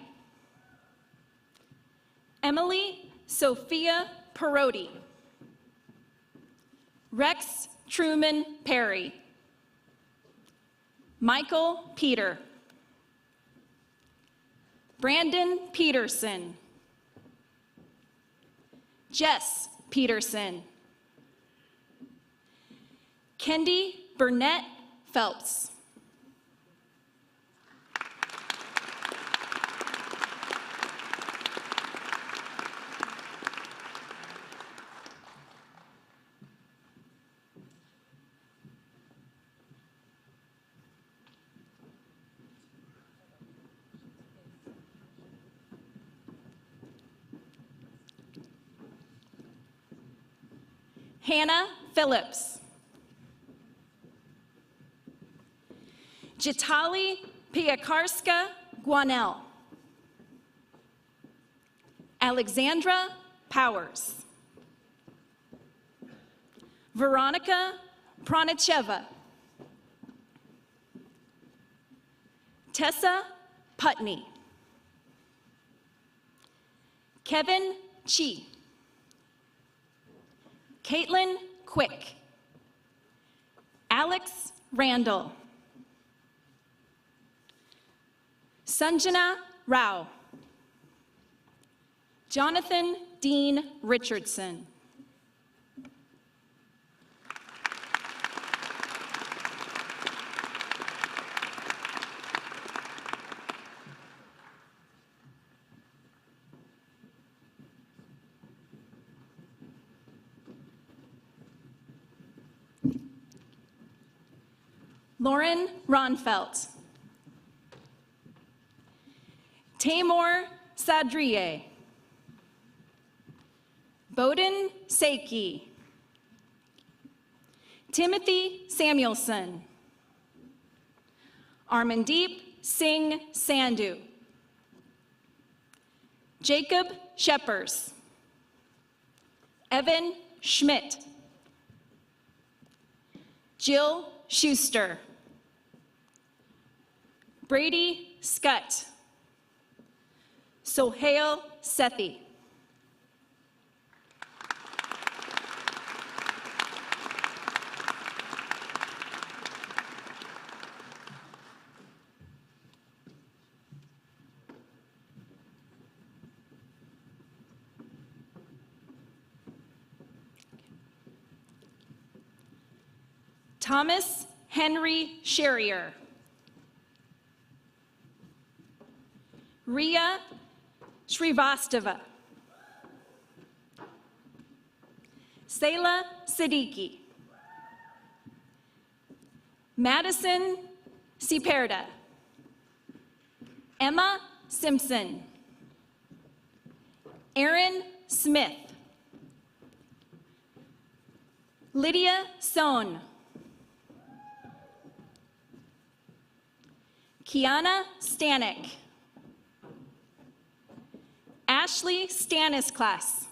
Emily Sophia Perotti. Rex Truman Perry. Michael Peter. Brandon Peterson. Jess Peterson. Kendi Burnett Phelps. Hannah Phillips. Jitali Piakarska Guanel. Alexandra Powers. Veronica Pranicheva. Tessa Putney. Kevin Chi. Caitlin Quick. Alex Randall. Sanjana Rao. Jonathan Dean Richardson. Lauren Ronfelt. Tamor Sadriye. Bowden Seiki. Timothy Samuelson. Armandeep Singh Sandhu. Jacob Sheppers. Evan Schmidt. Jill Schuster. Brady Scott. Sohail Sethi. Thomas Henry Sherrier. Ria Srivastava. Sayla Siddiqui. Madison Siperda. Emma Simpson. Aaron Smith. Lydia Sohn. Kiana Stanek. Ashley Stanisclass.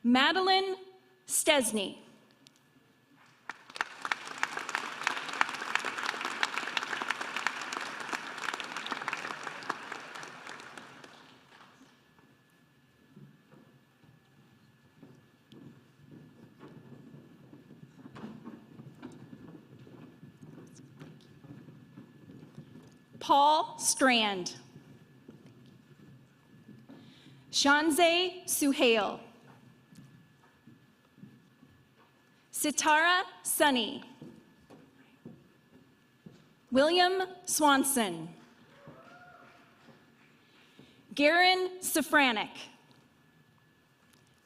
Madeline Stesney. Paul Strand. Shanze Suhail. Sitara Sunny. William Swanson. Garen Safranek.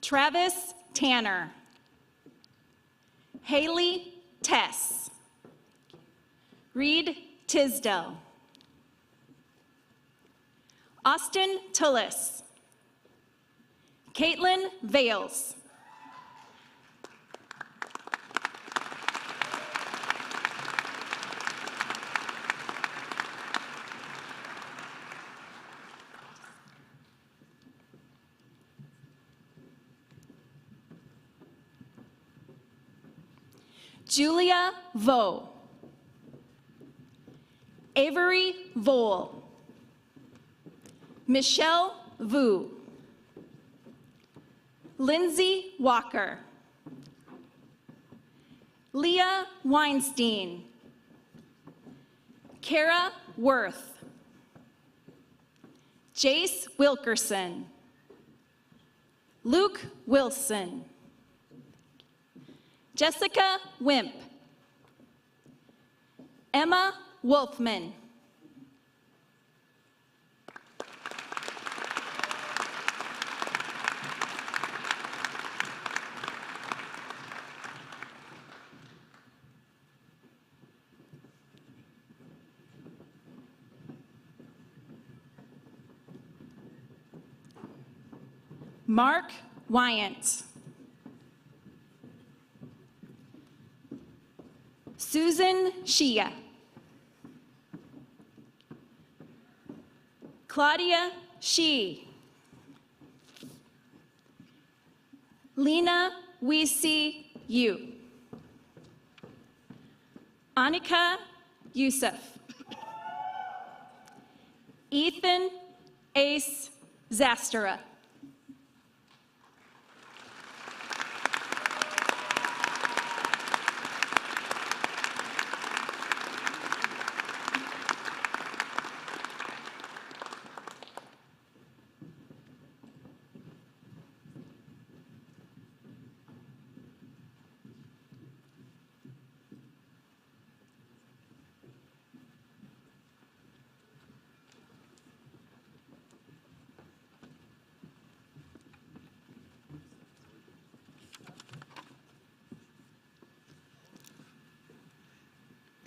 Travis Tanner. Haley Tess. Reed Tisdale. Austin Tullis. Caitlin Vales. Julia Vo. Avery Vole. Michelle Vu. Lindsay Walker. Leah Weinstein. Kara Worth. Jace Wilkerson. Luke Wilson. Jessica Wimp. Emma Wolfman. Mark Wyant. Susan Shia. Claudia Shi. Lena Weesey Yu. Anika Youssef. Ethan Ace Zastera.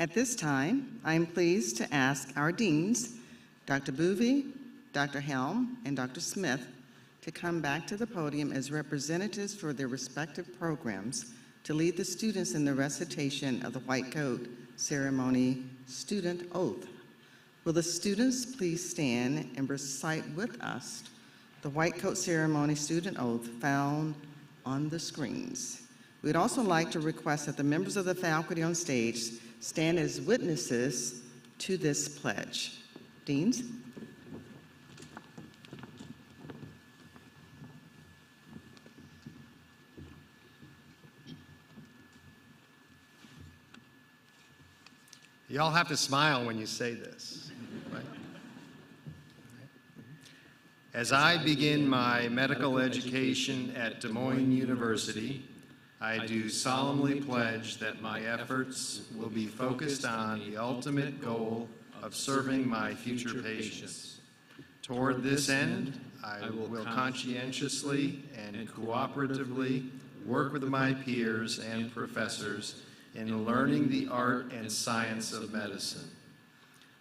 At this time, I am pleased to ask our deans, Dr. Boovey, Dr. Helm, and Dr. Smith, to come back to the podium as representatives for their respective programs to lead the students in the recitation of the White Coat Ceremony Student Oath. Will the students please stand and recite with us the White Coat Ceremony Student Oath found on the screens. We'd also like to request that the members of the faculty on stage stand as witnesses to this pledge. Deans? Y'all have to smile when you say this, right? As I begin my medical education at Des Moines University, I do solemnly pledge that my efforts will be focused on the ultimate goal of serving my future patients. Toward this end, I will conscientiously and cooperatively work with my peers and professors in learning the art and science of medicine.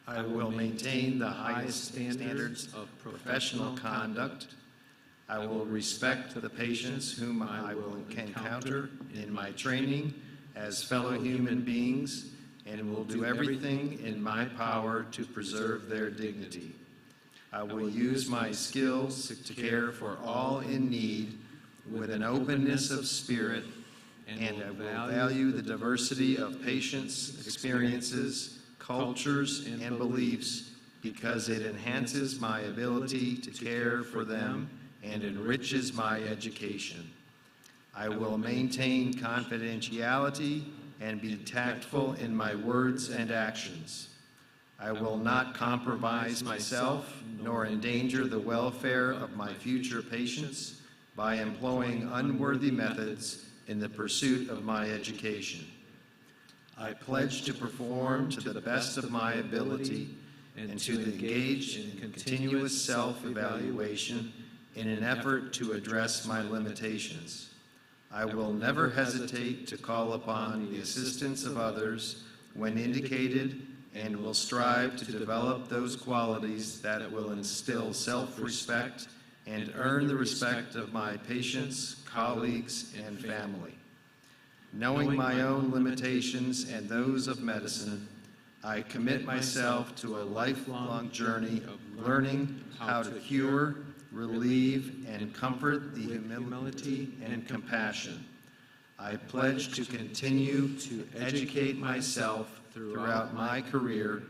I will maintain the highest standards of professional conduct. I will respect the patients whom I will encounter in my training as fellow human beings and will do everything in my power to preserve their dignity. I will use my skills to care for all in need with an openness of spirit, and I will value the diversity of patients' experiences, cultures, and beliefs because it enhances my ability to care for them and enriches my education. I will maintain confidentiality and be tactful in my words and actions. I will not compromise myself nor endanger the welfare of my future patients by employing unworthy methods in the pursuit of my education. I pledge to perform to the best of my ability and to engage in continuous self-evaluation in an effort to address my limitations. I will never hesitate to call upon the assistance of others when indicated and will strive to develop those qualities that will instill self-respect and earn the respect of my patients, colleagues, and family. Knowing my own limitations and those of medicine, I commit myself to a lifelong journey of learning how to cure, relieve, and comfort the humility and compassion. I pledge to continue to educate myself throughout my career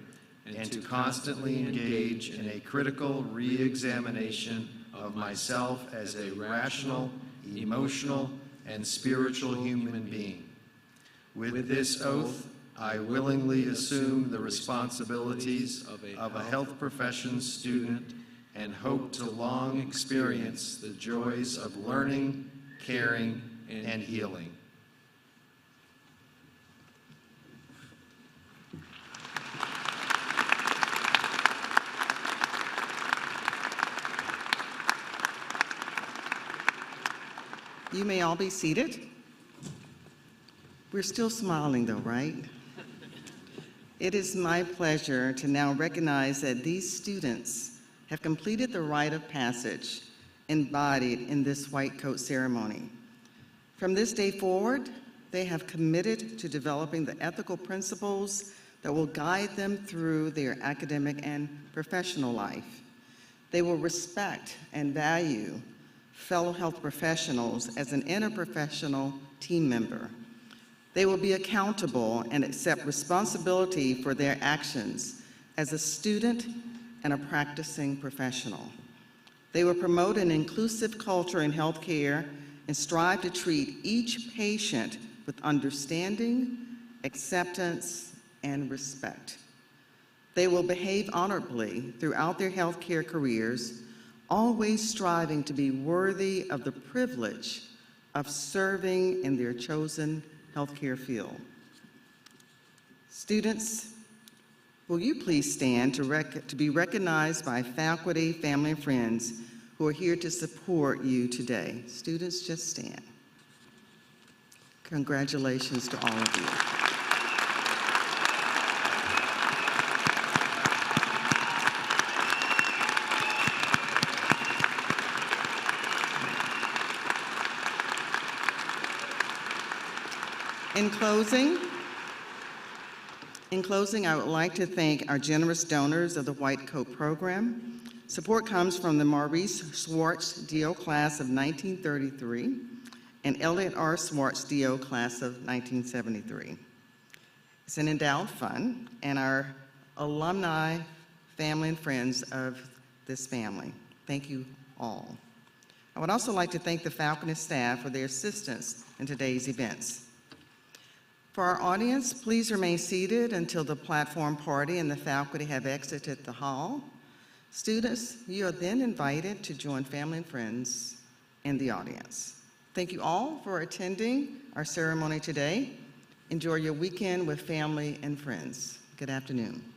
and to constantly engage in a critical re-examination of myself as a rational, emotional, and spiritual human being. With this oath, I willingly assume the responsibilities of a health profession student and hope to long experience the joys of learning, caring, and healing. You may all be seated. We're still smiling though, right? It is my pleasure to now recognize that these students have completed the rite of passage embodied in this white coat ceremony. From this day forward, they have committed to developing the ethical principles that will guide them through their academic and professional life. They will respect and value fellow health professionals as an interprofessional team member. They will be accountable and accept responsibility for their actions as a student and a practicing professional. They will promote an inclusive culture in healthcare and strive to treat each patient with understanding, acceptance, and respect. They will behave honorably throughout their healthcare careers, always striving to be worthy of the privilege of serving in their chosen healthcare field. Students, will you please stand to be recognized by faculty, family, and friends who are here to support you today? Students, just stand. Congratulations to all of you. In closing, I would like to thank our generous donors of the White Coat Program. Support comes from the Maurice Swartz DO class of 1933 and Elliot R. Swartz DO class of 1973. It's an endowed fund, and our alumni, family, and friends of this family. Thank you all. I would also like to thank the faculty staff for their assistance in today's events. For our audience, please remain seated until the platform party and the faculty have exited the hall. Students, you are then invited to join family and friends in the audience. Thank you all for attending our ceremony today. Enjoy your weekend with family and friends. Good afternoon.